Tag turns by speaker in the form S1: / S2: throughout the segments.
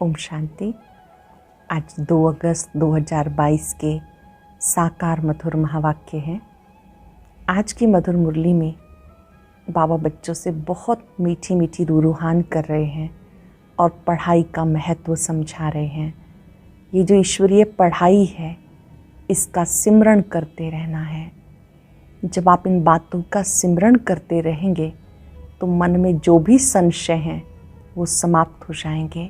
S1: ओम शांति। आज 2 अगस्त 2022 के साकार मधुर महावाक्य हैं। आज की मधुर मुरली में बाबा बच्चों से बहुत मीठी मीठी रूहान कर रहे हैं और पढ़ाई का महत्व समझा रहे हैं। ये जो ईश्वरीय पढ़ाई है, इसका सिमरण करते रहना है। जब आप इन बातों का सिमरण करते रहेंगे तो मन में जो भी संशय हैं वो समाप्त हो जाएंगे,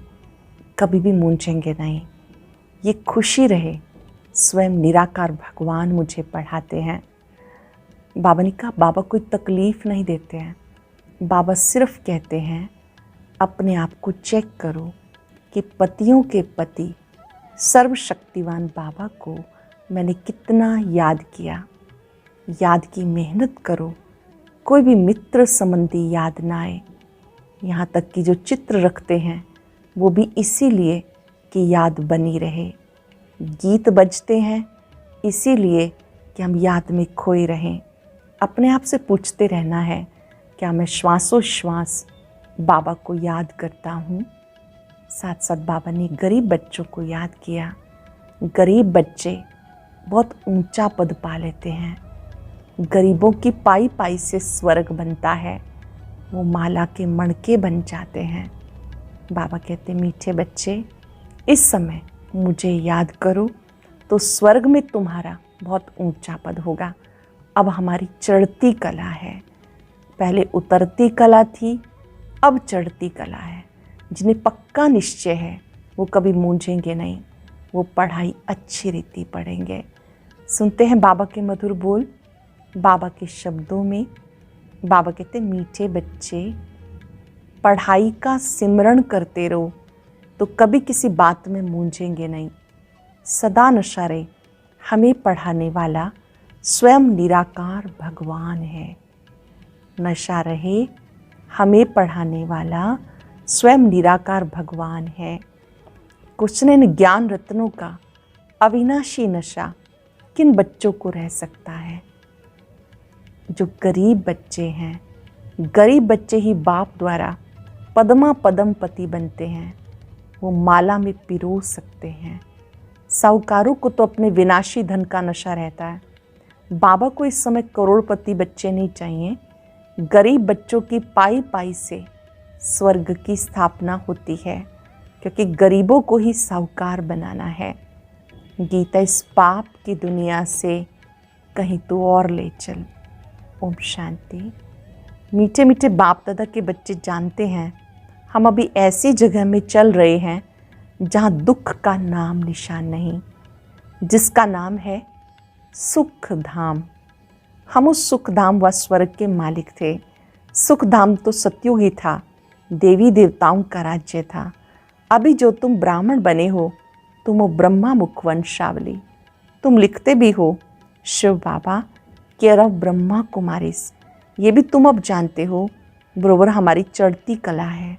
S1: कभी भी मूंझेंगे नहीं। ये खुशी रहे, स्वयं निराकार भगवान मुझे पढ़ाते हैं। बाबा ने कहा, बाबा कोई तकलीफ़ नहीं देते हैं। बाबा सिर्फ कहते हैं अपने आप को चेक करो कि पतियों के पति सर्वशक्तिवान बाबा को मैंने कितना याद किया। याद की मेहनत करो, कोई भी मित्र संबंधी याद ना आए। यहाँ तक कि जो चित्र रखते हैं वो भी इसीलिए कि याद बनी रहे। गीत बजते हैं इसीलिए कि हम याद में खोए रहें। अपने आप से पूछते रहना है, क्या मैं श्वासोश्वास बाबा को याद करता हूँ? साथ साथ बाबा ने गरीब बच्चों को याद किया। गरीब बच्चे बहुत ऊंचा पद पा लेते हैं। गरीबों की पाई पाई से स्वर्ग बनता है, वो माला के मणके बन जाते हैं। बाबा कहते, मीठे बच्चे, इस समय मुझे याद करो तो स्वर्ग में तुम्हारा बहुत ऊंचा पद होगा। अब हमारी चढ़ती कला है, पहले उतरती कला थी, अब चढ़ती कला है। जिन्हें पक्का निश्चय है वो कभी मूंझेंगे नहीं, वो पढ़ाई अच्छी रीति पढ़ेंगे। सुनते हैं बाबा के मधुर बोल, बाबा के शब्दों में। बाबा कहते, मीठे बच्चे, पढ़ाई का सिमरण करते रहो तो कभी किसी बात में मूंझेंगे नहीं। सदा नशा रहे, हमें पढ़ाने वाला स्वयं निराकार भगवान है। नशा रहे, हमें पढ़ाने वाला स्वयं निराकार भगवान है। कृष्ण ने ज्ञान रत्नों का अविनाशी नशा किन बच्चों को रह सकता है? जो गरीब बच्चे हैं। गरीब बच्चे ही बाप द्वारा पद्मा पदम पति बनते हैं, वो माला में पिरो सकते हैं। साहूकारों को तो अपने विनाशी धन का नशा रहता है। बाबा को इस समय करोड़पति बच्चे नहीं चाहिए। गरीब बच्चों की पाई पाई से स्वर्ग की स्थापना होती है, क्योंकि गरीबों को ही साहूकार बनाना है। गीता इस पाप की दुनिया से कहीं तो और ले चल। ओम शांति। मीठे मीठे बाप दादा के बच्चे जानते हैं हम अभी ऐसी जगह में चल रहे हैं जहाँ दुख का नाम निशान नहीं, जिसका नाम है सुख धाम। हम उस सुख धाम व स्वर्ग के मालिक थे। सुख धाम तो सतयुग ही था, देवी देवताओं का राज्य था। अभी जो तुम ब्राह्मण बने हो, तुम हो ब्रह्मा मुखवंशावली। तुम लिखते भी हो शिव बाबा केयर ऑफ ब्रह्मा कुमारिस। ये भी तुम अब जानते हो, बरोबर हमारी चढ़ती कला है।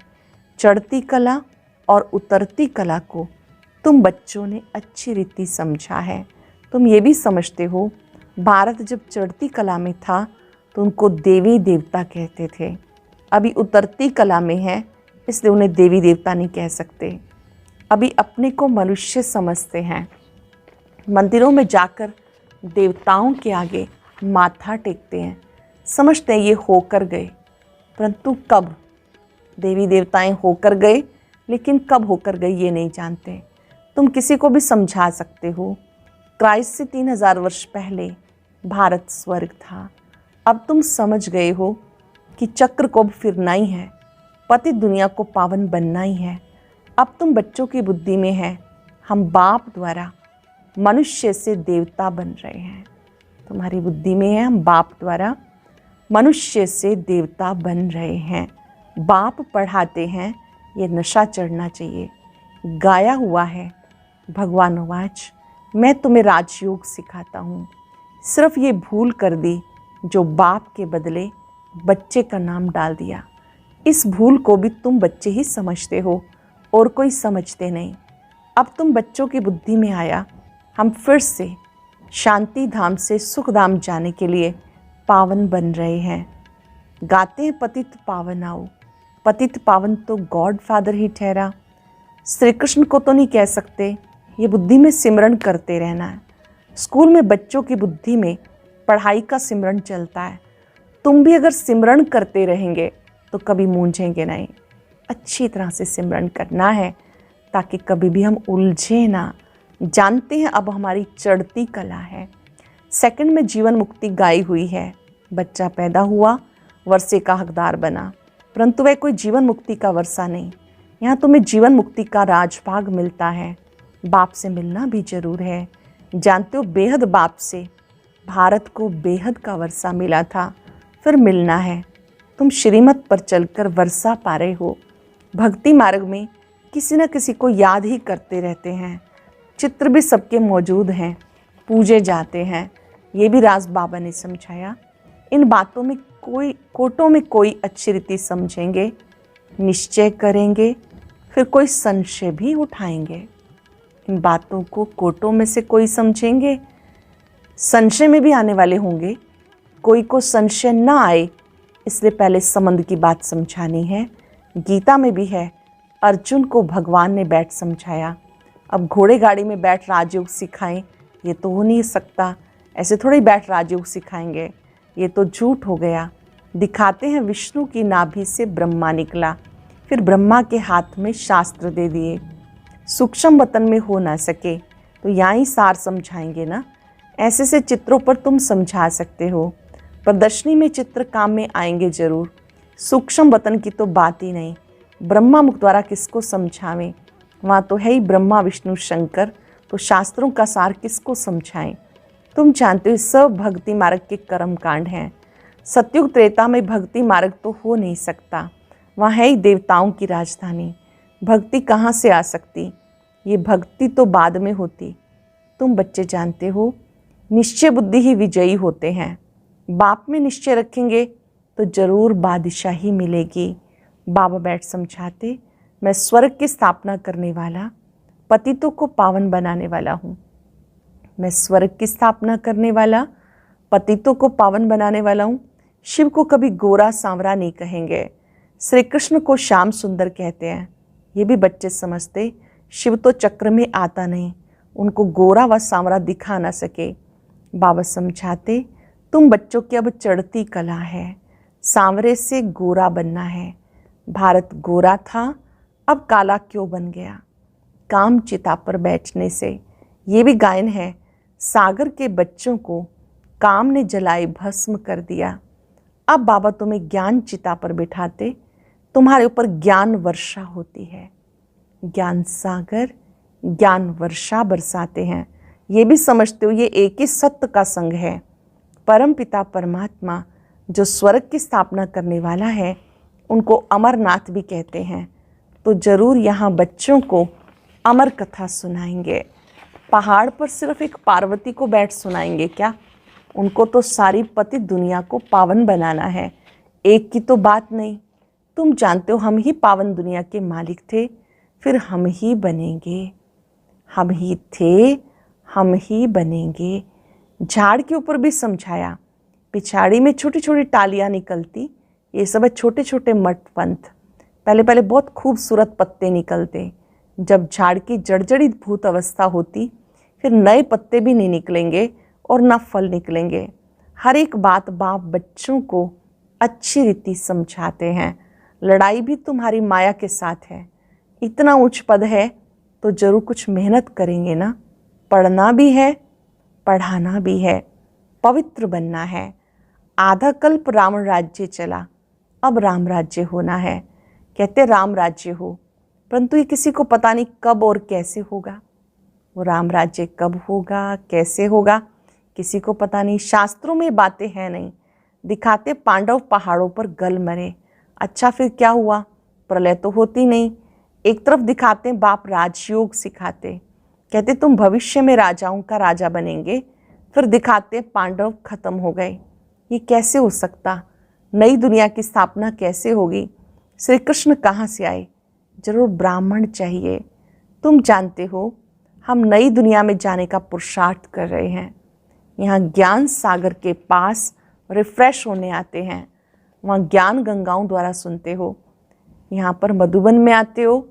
S1: चढ़ती कला और उतरती कला को तुम बच्चों ने अच्छी रीति समझा है। तुम ये भी समझते हो, भारत जब चढ़ती कला में था तो उनको देवी देवता कहते थे। अभी उतरती कला में है, इसलिए उन्हें देवी देवता नहीं कह सकते। अभी अपने को मनुष्य समझते हैं। मंदिरों में जाकर देवताओं के आगे माथा टेकते हैं, समझते हैं ये होकर गए, परंतु कब देवी देवताएं होकर गए, लेकिन कब होकर गए ये नहीं जानते। तुम किसी को भी समझा सकते हो, क्राइस्ट से 3000 वर्ष पहले भारत स्वर्ग था। अब तुम समझ गए हो कि चक्र को अब फिरना ही है, पति दुनिया को पावन बनना ही है। अब तुम बच्चों की बुद्धि में है, हम बाप द्वारा मनुष्य से देवता बन रहे हैं। तुम्हारी बुद्धि में है, हम बाप द्वारा मनुष्य से देवता बन रहे हैं। बाप पढ़ाते हैं, ये नशा चढ़ना चाहिए। गाया हुआ है भगवान वाच, मैं तुम्हें राजयोग सिखाता हूँ। सिर्फ ये भूल कर दी जो बाप के बदले बच्चे का नाम डाल दिया। इस भूल को भी तुम बच्चे ही समझते हो और कोई समझते नहीं। अब तुम बच्चों की बुद्धि में आया, हम फिर से शांति धाम से सुख धाम जाने के लिए पावन बन रहे हैं। गाते हैं पतित पावन आओ। पतित पावन तो गॉड फादर ही ठहरा। श्री कृष्ण को तो नहीं कह सकते, ये बुद्धि में सिमरन करते रहना है। स्कूल में बच्चों की बुद्धि में पढ़ाई का सिमरन चलता है। तुम भी अगर सिमरन करते रहेंगे तो कभी मूंझेंगे नहीं। अच्छी तरह से सिमरन करना है ताकि कभी भी हम उलझे ना। जानते हैं अब हमारी चढ़ती कला है। सेकंड में जीवन मुक्ति गाई हुई है। बच्चा पैदा हुआ, वर्षे का हकदार बना, परंतु वह कोई जीवन मुक्ति का वर्षा नहीं। यहाँ तुम्हें जीवन मुक्ति का राजभाग मिलता है। बाप से मिलना भी जरूर है। जानते हो, बेहद बाप से भारत को बेहद का वर्षा मिला था, फिर मिलना है। तुम श्रीमत पर चलकर वर्षा पा रहे हो। भक्ति मार्ग में किसी न किसी को याद ही करते रहते हैं। चित्र भी सबके मौजूद हैं, पूजे जाते हैं। ये भी राज बाबा ने समझाया। इन बातों में कोटों में कोई अच्छी रीति समझेंगे, निश्चय करेंगे, फिर कोई संशय भी उठाएंगे। इन बातों को कोटों में से कोई समझेंगे, संशय में भी आने वाले होंगे। कोई को संशय ना आए इसलिए पहले संबंध की बात समझानी है। गीता में भी है, अर्जुन को भगवान ने बैठ समझाया। अब घोड़े गाड़ी में बैठ राजयोग सिखाएं, ये तो हो नहीं सकता। ऐसे थोड़ी बैठ राजयोग सिखाएंगे, ये तो झूठ हो गया। दिखाते हैं विष्णु की नाभि से ब्रह्मा निकला, फिर ब्रह्मा के हाथ में शास्त्र दे दिए। सूक्ष्म वतन में हो ना सके तो यहाँ ही सार समझाएंगे ना। ऐसे से चित्रों पर तुम समझा सकते हो। प्रदर्शनी में चित्र काम में आएंगे जरूर। सूक्ष्म वतन की तो बात ही नहीं। ब्रह्मा मुख द्वारा किसको समझावें, वहाँ तो है ही ब्रह्मा विष्णु शंकर, तो शास्त्रों का सार किसको समझाएं। तुम जानते हो सब भक्ति मार्ग के कर्म कांड हैं। सतयुग त्रेता में भक्ति मार्ग तो हो नहीं सकता, वहाँ है ही देवताओं की राजधानी। भक्ति कहाँ से आ सकती, ये भक्ति तो बाद में होती। तुम बच्चे जानते हो, निश्चय बुद्धि ही विजयी होते हैं। बाप में निश्चय रखेंगे तो जरूर बादशाही मिलेगी। बाबा बैठ समझाते, मैं स्वर्ग की स्थापना करने वाला, पतितों को पावन बनाने वाला हूँ। मैं स्वर्ग की स्थापना करने वाला, पतितों को पावन बनाने वाला हूँ। शिव को कभी गोरा सांवरा नहीं कहेंगे, श्री कृष्ण को श्याम सुंदर कहते हैं। ये भी बच्चे समझते, शिव तो चक्र में आता नहीं, उनको गोरा व सांवरा दिखा ना सके। बाबा समझाते, तुम बच्चों की अब चढ़ती कला है, सांवरे से गोरा बनना है। भारत गोरा था, अब काला क्यों बन गया? काम चिता पर बैठने से। ये भी गायन है, सागर के बच्चों को काम ने जलाए भस्म कर दिया। अब बाबा तुम्हें ज्ञान चिता पर बिठाते, तुम्हारे ऊपर ज्ञान वर्षा होती है। ज्ञान सागर ज्ञान वर्षा बरसाते हैं। ये भी समझते हो, ये एक ही सत्य का संग है। परम पिता परमात्मा जो स्वर्ग की स्थापना करने वाला है, उनको अमरनाथ भी कहते हैं। तो जरूर यहाँ बच्चों को अमर कथा सुनाएंगे। पहाड़ पर सिर्फ एक पार्वती को बैठ सुनाएंगे क्या? उनको तो सारी पति दुनिया को पावन बनाना है। एक की तो बात नहीं। तुम जानते हो, हम ही पावन दुनिया के मालिक थे, फिर हम ही बनेंगे। हम ही थे, हम ही बनेंगे। झाड़ के ऊपर भी समझाया, पिछाड़ी में छोटी छोटी टालियाँ निकलती, ये सब है छोटे छोटे मठ पंथ। पहले पहले बहुत खूबसूरत पत्ते निकलते, जब झाड़ की जर्जरित भूत अवस्था होती, फिर नए पत्ते भी नहीं निकलेंगे और ना फल निकलेंगे। हर एक बात बाप बच्चों को अच्छी रीति समझाते हैं। लड़ाई भी तुम्हारी माया के साथ है। इतना उच्च पद है तो जरूर कुछ मेहनत करेंगे ना। पढ़ना भी है, पढ़ाना भी है, पवित्र बनना है। आधा कल्प रावण राज्य चला, अब राम राज्य होना है। कहते राम राज्य हो, परंतु ये किसी को पता नहीं कब और कैसे होगा। वो राम राज्य कब होगा, कैसे होगा, किसी को पता नहीं। शास्त्रों में बातें हैं नहीं। दिखाते पांडव पहाड़ों पर गल मरे, अच्छा फिर क्या हुआ? प्रलय तो होती नहीं। एक तरफ दिखाते बाप राजयोग सिखाते, कहते तुम भविष्य में राजाओं का राजा बनेंगे, फिर दिखाते पांडव खत्म हो गए। ये कैसे हो सकता? नई दुनिया की स्थापना कैसे होगी? श्री कृष्ण कहाँ से आए? जरूर ब्राह्मण चाहिए। तुम जानते हो, हम नई दुनिया में जाने का पुरुषार्थ कर रहे हैं। यहाँ ज्ञान सागर के पास रिफ्रेश होने आते हैं, वहाँ ज्ञान गंगाओं द्वारा सुनते हो। यहाँ पर मधुबन में आते हो,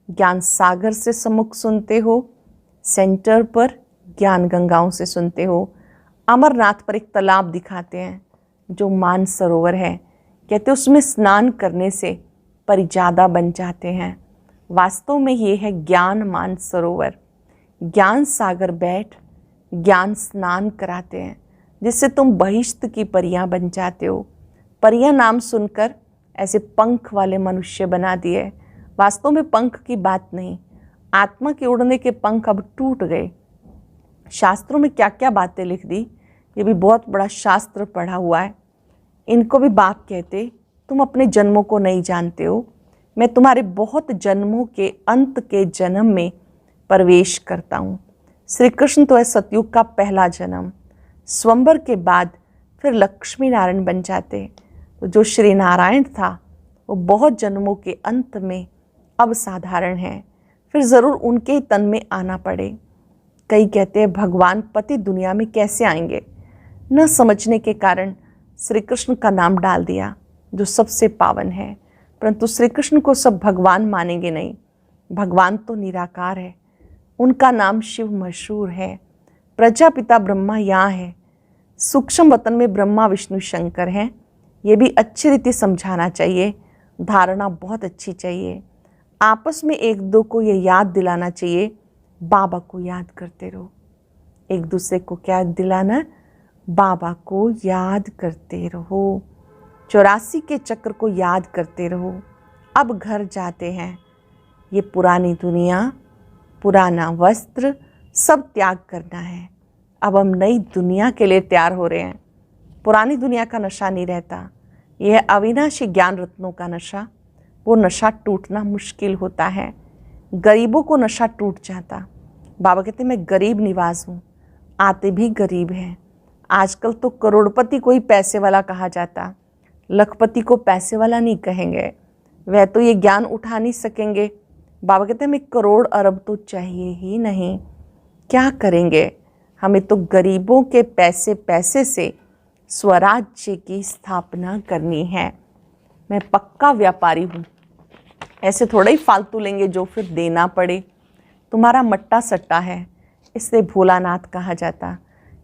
S1: ज्ञान सागर से सम्मुख सुनते हो, सेंटर पर ज्ञान गंगाओं से सुनते हो। अमरनाथ पर एक तालाब दिखाते हैं जो मान सरोवर है, कहते उसमें स्नान करने से परिजादा बन जाते हैं। वास्तव में ये है ज्ञान मान सरोवर। ज्ञान सागर बैठ ज्ञान स्नान कराते हैं, जिससे तुम बहिश्त की परियां बन जाते हो। परियां नाम सुनकर ऐसे पंख वाले मनुष्य बना दिए। वास्तव में पंख की बात नहीं, आत्मा के उड़ने के पंख अब टूट गए। शास्त्रों में क्या क्या बातें लिख दी, ये भी बहुत बड़ा शास्त्र पढ़ा हुआ है। इनको भी बाप कहते, तुम अपने जन्मों को नहीं जानते हो। मैं तुम्हारे बहुत जन्मों के अंत के जन्म में प्रवेश करता हूँ। श्री कृष्ण तो है सतयुग का पहला जन्म, स्वयंवर के बाद फिर लक्ष्मी नारायण बन जाते। तो जो श्री नारायण था वो बहुत जन्मों के अंत में अब साधारण है, फिर ज़रूर उनके ही तन में आना पड़े। कई कहते हैं भगवान पति दुनिया में कैसे आएंगे, न समझने के कारण श्री कृष्ण का नाम डाल दिया जो सबसे पावन है। परंतु श्री कृष्ण को सब भगवान मानेंगे नहीं, भगवान तो निराकार है। उनका नाम शिव मशहूर है। प्रजापिता ब्रह्मा यहाँ है, सूक्ष्म वतन में ब्रह्मा विष्णु शंकर हैं। ये भी अच्छी रीति समझाना चाहिए, धारणा बहुत अच्छी चाहिए। आपस में एक दो को ये याद दिलाना चाहिए, बाबा को याद करते रहो। एक दूसरे को क्या दिलाना, बाबा को याद करते रहो। 84 के चक्र को याद करते रहो। अब घर जाते हैं, ये पुरानी दुनिया, पुराना वस्त्र सब त्याग करना है। अब हम नई दुनिया के लिए तैयार हो रहे हैं। पुरानी दुनिया का नशा नहीं रहता, यह अविनाशी ज्ञान रत्नों का नशा, वो नशा टूटना मुश्किल होता है। गरीबों को नशा टूट जाता। बाबा कहते मैं गरीब निवास हूँ, आते भी गरीब हैं। आजकल तो करोड़पति को ही पैसे वाला कहा जाता, लखपति को पैसे वाला नहीं कहेंगे, वह तो ये ज्ञान उठा नहीं सकेंगे। बाबा कहते हैं हमें करोड़ अरब तो चाहिए ही नहीं, क्या करेंगे, हमें तो गरीबों के पैसे से स्वराज्य की स्थापना करनी है। मैं पक्का व्यापारी हूँ, ऐसे थोड़ा ही फालतू लेंगे जो फिर देना पड़े। तुम्हारा मट्टा सट्टा है, इससे भोलानाथ कहा जाता।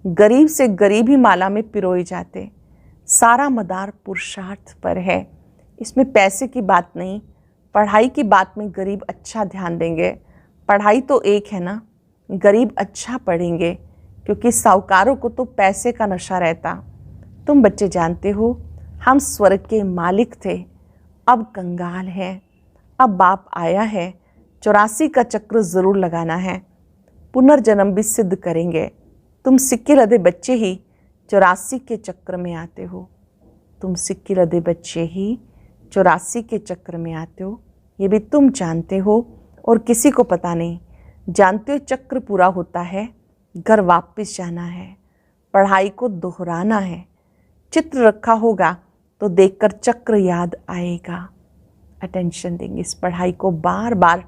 S1: गरीब से गरीब ही माला में पिरोए जाते। सारा मदार पुरुषार्थ पर है, इसमें पैसे की बात नहीं। पढ़ाई की बात में गरीब अच्छा ध्यान देंगे, पढ़ाई तो एक है ना, गरीब अच्छा पढ़ेंगे, क्योंकि साहूकारों को तो पैसे का नशा रहता। तुम बच्चे जानते हो हम स्वर्ग के मालिक थे, अब कंगाल हैं। अब बाप आया है, 84 का चक्र ज़रूर लगाना है, पुनर्जन्म भी सिद्ध करेंगे। तुम सिक्के लदे बच्चे ही 84 के चक्र में आते हो, तुम सिक्के लदे बच्चे ही 84 के चक्र में आते हो, ये भी तुम जानते हो और किसी को पता नहीं। जानते हो चक्र पूरा होता है, घर वापस जाना है, पढ़ाई को दोहराना है। चित्र रखा होगा तो देखकर चक्र याद आएगा। अटेंशन देंगे, इस पढ़ाई को बार बार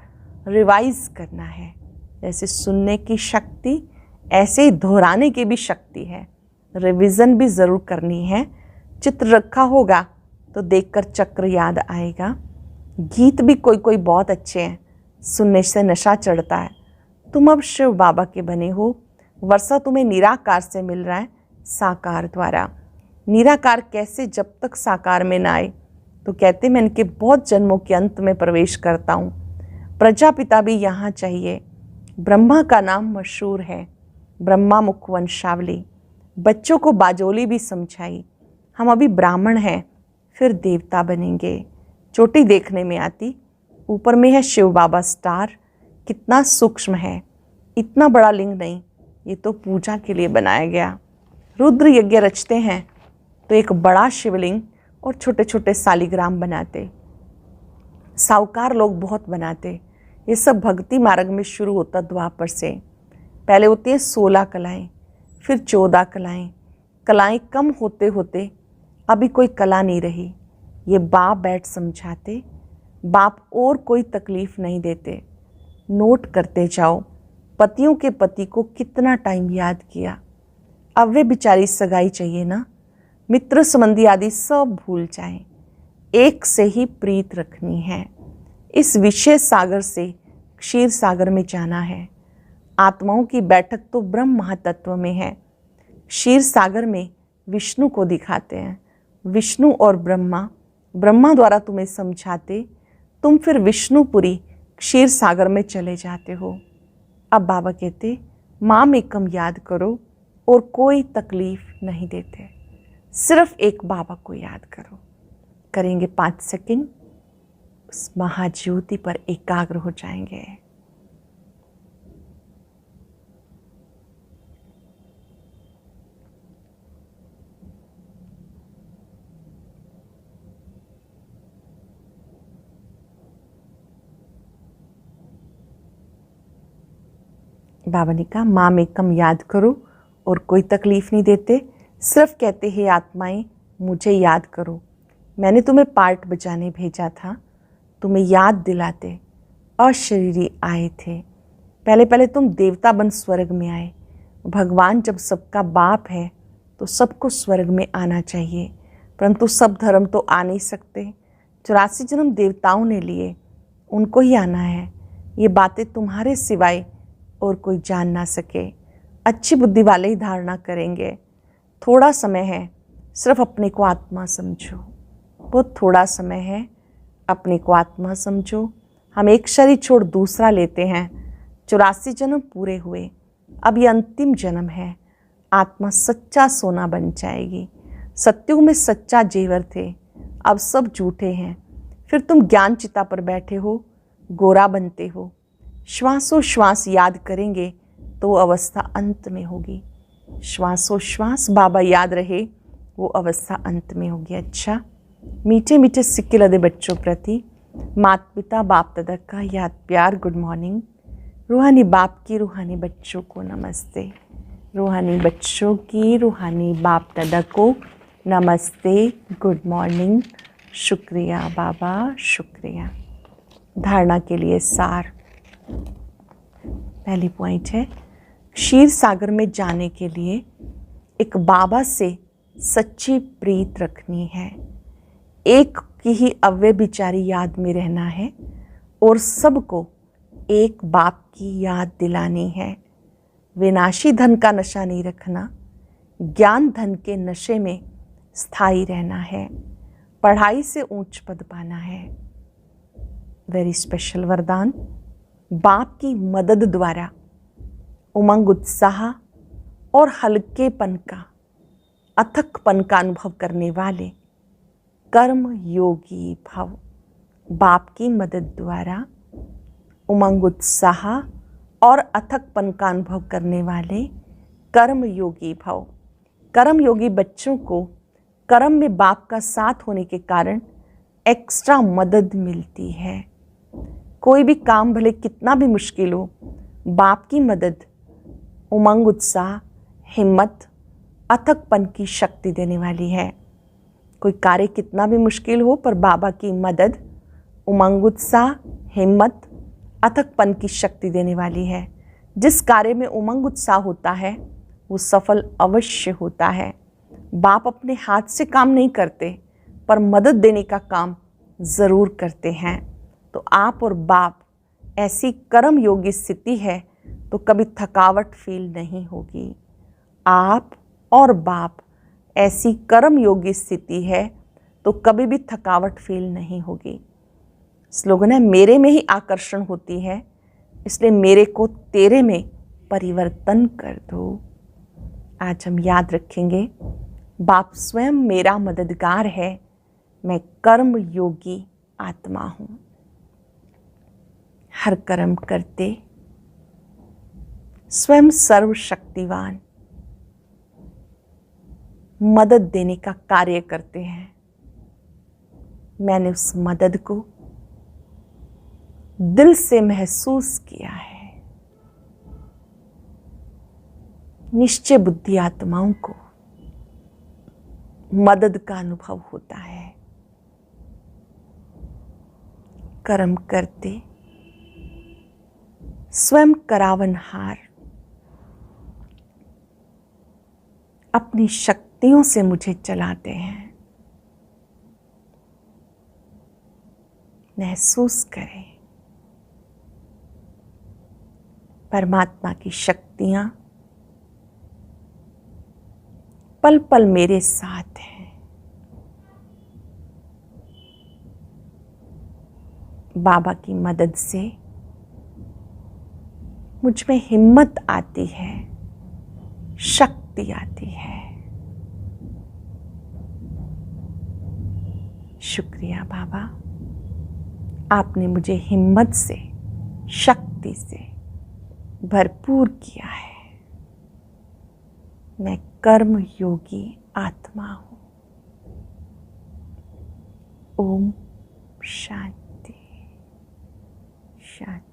S1: रिवाइज करना है। जैसे सुनने की शक्ति ऐसे ही दोहराने की भी शक्ति है, रिवीजन भी ज़रूर करनी है। चित्र रखा होगा तो देखकर चक्र याद आएगा। गीत भी कोई कोई बहुत अच्छे हैं, सुनने से नशा चढ़ता है। तुम अब शिव बाबा के बने हो, वर्षा तुम्हें निराकार से मिल रहा है साकार द्वारा। निराकार कैसे, जब तक साकार में ना आए तो कहते मैं इनके बहुत जन्मों के अंत में प्रवेश करता हूँ। प्रजापिता भी यहाँ चाहिए। ब्रह्मा का नाम मशहूर है, ब्रह्मा मुख वंशावली। बच्चों को बाजोली भी समझाई, हम अभी ब्राह्मण हैं फिर देवता बनेंगे। चोटी देखने में आती, ऊपर में है शिव बाबा स्टार, कितना सूक्ष्म है। इतना बड़ा लिंग नहीं, ये तो पूजा के लिए बनाया गया। रुद्र यज्ञ रचते हैं तो एक बड़ा शिवलिंग और छोटे छोटे सालिग्राम बनाते। साहूकार लोग बहुत बनाते। ये सब भक्ति मार्ग में शुरू होता द्वापर से। पहले होती है 16 कलाएँ, फिर 14 कलाएँ। कलाएँ कम होते होते अभी कोई कला नहीं रही। ये बाप बैठ समझाते, बाप और कोई तकलीफ़ नहीं देते। नोट करते जाओ पतियों के पति को कितना टाइम याद किया। अब वे बेचारी सगाई चाहिए ना, मित्र संबंधी आदि सब भूल जाएं, एक से ही प्रीत रखनी है। इस विषय सागर से क्षीर सागर में जाना है। आत्माओं की बैठक तो ब्रह्म महातत्व में है। क्षीर सागर में विष्णु को दिखाते हैं। विष्णु और ब्रह्मा द्वारा तुम्हें समझाते, तुम फिर विष्णुपुरी क्षीर सागर में चले जाते हो। अब बाबा कहते, माम एकम याद करो और कोई तकलीफ नहीं देते, सिर्फ एक बाबा को याद करो। करेंगे 5 सेकंड, उस महाज्योति पर एकाग्र हो जाएंगे। बाबा ने कहा, माम एकम याद करो और कोई तकलीफ नहीं देते, सिर्फ कहते हैं आत्माएं मुझे याद करो। मैंने तुम्हें पार्ट बजाने भेजा था, तुम्हें याद दिलाते अशरीरी आए थे। पहले तुम देवता बन स्वर्ग में आए। भगवान जब सबका बाप है तो सबको स्वर्ग में आना चाहिए, परंतु सब धर्म तो आ नहीं सकते। 84 जन्म देवताओं ने लिए, उनको ही आना है। ये बातें तुम्हारे सिवाय और कोई जान ना सके। अच्छी बुद्धि वाले ही धारणा करेंगे। थोड़ा समय है, सिर्फ अपने को आत्मा समझो। बहुत थोड़ा समय है, अपने को आत्मा समझो। हम एक शरीर छोड़ दूसरा लेते हैं। 84 जन्म पूरे हुए, अब ये अंतिम जन्म है। आत्मा सच्चा सोना बन जाएगी। सत्युग में सच्चा जेवर थे, अब सब झूठे हैं। फिर तुम ज्ञान चिता पर बैठे हो, गोरा बनते हो। श्वासोश्वास याद करेंगे तो अवस्था अंत में होगी। श्वासोश्वास बाबा याद रहे, वो अवस्था अंत में होगी। अच्छा, मीठे मीठे सिक्के लदे बच्चों प्रति माता पिता बाप दादा का याद प्यार गुड मॉर्निंग। रूहानी बाप की रूहानी बच्चों को नमस्ते। रूहानी बच्चों की रूहानी बाप दादा को नमस्ते, गुड मॉर्निंग। शुक्रिया बाबा, शुक्रिया। धारणा के लिए सार। पहली पॉइंट है, क्षीर सागर में जाने के लिए एक बाबा से सच्ची प्रीत रखनी है। एक की ही अव्यय बिचारी याद में रहना है और सबको एक बाप की याद दिलानी है। विनाशी धन का नशा नहीं रखना, ज्ञान धन के नशे में स्थायी रहना है। पढ़ाई से ऊंच पद पाना है। वेरी स्पेशल वरदान, बाप की मदद द्वारा उमंग उत्साह और हल्केपन का, अथकपन का अनुभव करने वाले कर्म योगी भव। बाप की मदद द्वारा उमंग उत्साह और अथकपन का अनुभव करने वाले कर्म योगी भव। कर्म योगी बच्चों को कर्म में बाप का साथ होने के कारण एक्स्ट्रा मदद मिलती है। कोई भी काम भले कितना भी मुश्किल हो, बाप की मदद उमंग उत्साह, हिम्मत, अथकपन की शक्ति देने वाली है। कोई कार्य कितना भी मुश्किल हो, पर बाबा की मदद उमंग उत्साह, हिम्मत, अथकपन की शक्ति देने वाली है। जिस कार्य में उमंग उत्साह होता है वो सफल अवश्य होता है। बाप अपने हाथ से काम नहीं करते, पर मदद देने का काम ज़रूर करते हैं। तो आप और बाप ऐसी कर्म योगी स्थिति है तो कभी थकावट फील नहीं होगी। आप और बाप ऐसी कर्म योगी स्थिति है तो कभी भी थकावट फील नहीं होगी। स्लोगन है, मेरे में ही आकर्षण होती है, इसलिए मेरे को तेरे में परिवर्तन कर दो। आज हम याद रखेंगे, बाप स्वयं मेरा मददगार है, मैं कर्म योगी आत्मा हूँ। हर कर्म करते स्वयं सर्वशक्तिवान मदद देने का कार्य करते हैं। मैंने उस मदद को दिल से महसूस किया है। निश्चय बुद्धि आत्माओं को मदद का अनुभव होता है। कर्म करते स्वयं करावनहार अपनी शक्तियों से मुझे चलाते हैं। महसूस करें, परमात्मा की शक्तियाँ पल पल मेरे साथ हैं। बाबा की मदद से मुझ में हिम्मत आती है, शक्ति आती है। शुक्रिया बाबा, आपने मुझे हिम्मत से, शक्ति से भरपूर किया है। मैं कर्म योगी आत्मा हूँ। ओम शांति शांति।